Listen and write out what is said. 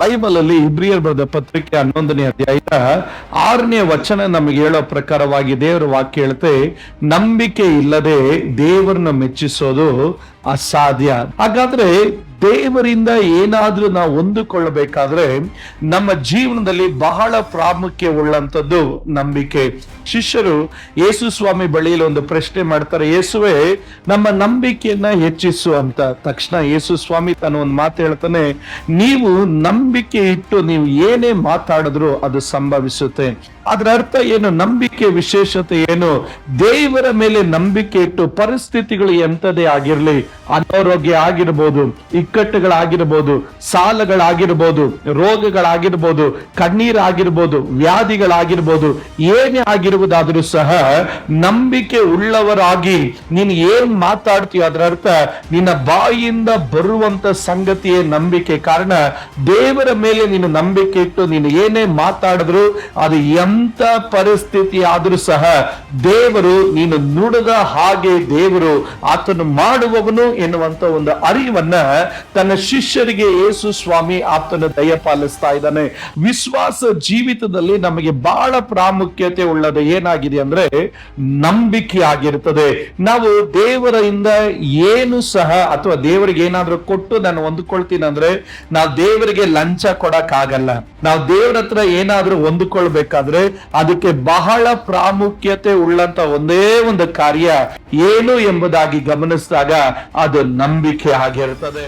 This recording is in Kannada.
ಬೈಬಲ್ ಅಲ್ಲಿ ಇಬ್ರಿಯರ್ ಬರೆದ ಪತ್ರಿಕೆ 11ನೇ ಅಧ್ಯಾಯ 6ನೇ ವಚನ ನಮಗೆ ಹೇಳೋ ಪ್ರಕಾರವಾಗಿ ದೇವರ ವಾಕ್ಯ ಹೇಳುತ್ತೆ, ನಂಬಿಕೆ ಇಲ್ಲದೆ ದೇವರನ್ನ ಮೆಚ್ಚಿಸೋದು ಅಸಾಧ್ಯ. ಹಾಗಾದ್ರೆ ದೇವರಿಂದ ಏನಾದ್ರೂ ನಾವು ಹೊಂದಿಕೊಳ್ಳಬೇಕಾದ್ರೆ ನಮ್ಮ ಜೀವನದಲ್ಲಿ ಬಹಳ ಪ್ರಾಮುಖ್ಯ ಉಳ್ಳಂತದ್ದು ನಂಬಿಕೆ. ಶಿಷ್ಯರು ಯೇಸು ಸ್ವಾಮಿ ಬಳಿಯಲ್ಲಿ ಒಂದು ಪ್ರಶ್ನೆ ಮಾಡ್ತಾರೆ, ಯೇಸುವೆ ನಮ್ಮ ನಂಬಿಕೆಯನ್ನ ಹೆಚ್ಚಿಸು ಅಂತ. ತಕ್ಷಣ ಯೇಸು ಸ್ವಾಮಿ ತನ್ನ ಒಂದು ಮಾತು ಹೇಳ್ತಾನೆ, ನೀವು ನಂಬಿಕೆ ಇಟ್ಟು ನೀವು ಏನೇ ಮಾತಾಡಿದ್ರು ಅದು ಸಂಭವಿಸುತ್ತೆ. ಅದರ ಅರ್ಥ ಏನು? ನಂಬಿಕೆ ವಿಶೇಷತೆ ಏನು? ದೇವರ ಮೇಲೆ ನಂಬಿಕೆ ಇಟ್ಟು ಪರಿಸ್ಥಿತಿಗಳು ಎಂಥದೇ ಆಗಿರ್ಲಿ, ಅನಾರೋಗ್ಯ ಆಗಿರ್ಬೋದು, ಇಕ್ಕಟ್ಟುಗಳಾಗಿರ್ಬೋದು, ಸಾಲಗಳಾಗಿರ್ಬೋದು, ರೋಗಗಳಾಗಿರ್ಬೋದು, ಕಣ್ಣೀರಾಗಿರ್ಬೋದು, ವ್ಯಾಧಿಗಳಾಗಿರ್ಬೋದು, ಏನೇ ಆಗಿರುವುದಾದ್ರೂ ಸಹ ನಂಬಿಕೆ ಉಳ್ಳವರಾಗಿ ನೀನು ಏನ್ ಮಾತಾಡ್ತೀಯ ಅದರ ಅರ್ಥ ನಿನ್ನ ಬಾಯಿಯಿಂದ ಬರುವಂತ ಸಂಗತಿಯೇ ನಂಬಿಕೆ. ಕಾರಣ ದೇವರ ಮೇಲೆ ನೀನು ನಂಬಿಕೆ ಇಟ್ಟು ನೀನು ಏನೇ ಮಾತಾಡಿದ್ರು ಅದು ಎಂತ ಪರಿಸ್ಥಿತಿ ಆದ್ರೂ ಸಹ ದೇವರು ನೀನು ನುಡಿದ ಹಾಗೆ ದೇವರು ಆತನು ಮಾಡುವವನು ಎನ್ನುವಂತ ಒಂದು ಅರಿವನ್ನ ತನ್ನ ಶಿಷ್ಯರಿಗೆ ಯೇಸು ಸ್ವಾಮಿ ಆತನ ದಯಪಾಲಿಸ್ತಾ ಇದ್ದಾನೆ. ವಿಶ್ವಾಸ ಜೀವಿತದಲ್ಲಿ ನಮಗೆ ಬಹಳ ಪ್ರಾಮುಖ್ಯತೆ ಉಳ್ಳದು ಏನಾಗಿದೆ ಅಂದ್ರೆ ನಂಬಿಕೆ ಆಗಿರ್ತದೆ. ನಾವು ದೇವರಿಂದ ಏನು ಸಹ ಅಥವಾ ದೇವರಿಗೆ ಏನಾದ್ರೂ ಕೊಟ್ಟು ನಾನು ಹೊಂದ್ಕೊಳ್ತೀನಿ ಅಂದ್ರೆ ನಾವು ದೇವರಿಗೆ ಲಂಚ ಕೊಡಕ್ ಆಗಲ್ಲ. ನಾವು ದೇವರ ಹತ್ರ ಏನಾದ್ರೂ ಹೊಂದ್ಕೊಳ್ಬೇಕಾದ್ರೆ ಅದಕ್ಕೆ ಬಹಳ ಪ್ರಾಮುಖ್ಯತೆ ಉಳ್ಳಂತ ಒಂದೇ ಒಂದು ಕಾರ್ಯ ಏನು ಎಂಬುದಾಗಿ ಗಮನಿಸಿದಾಗ ಅದು ನಂಬಿಕೆ ಆಗಿರ್ತದೆ.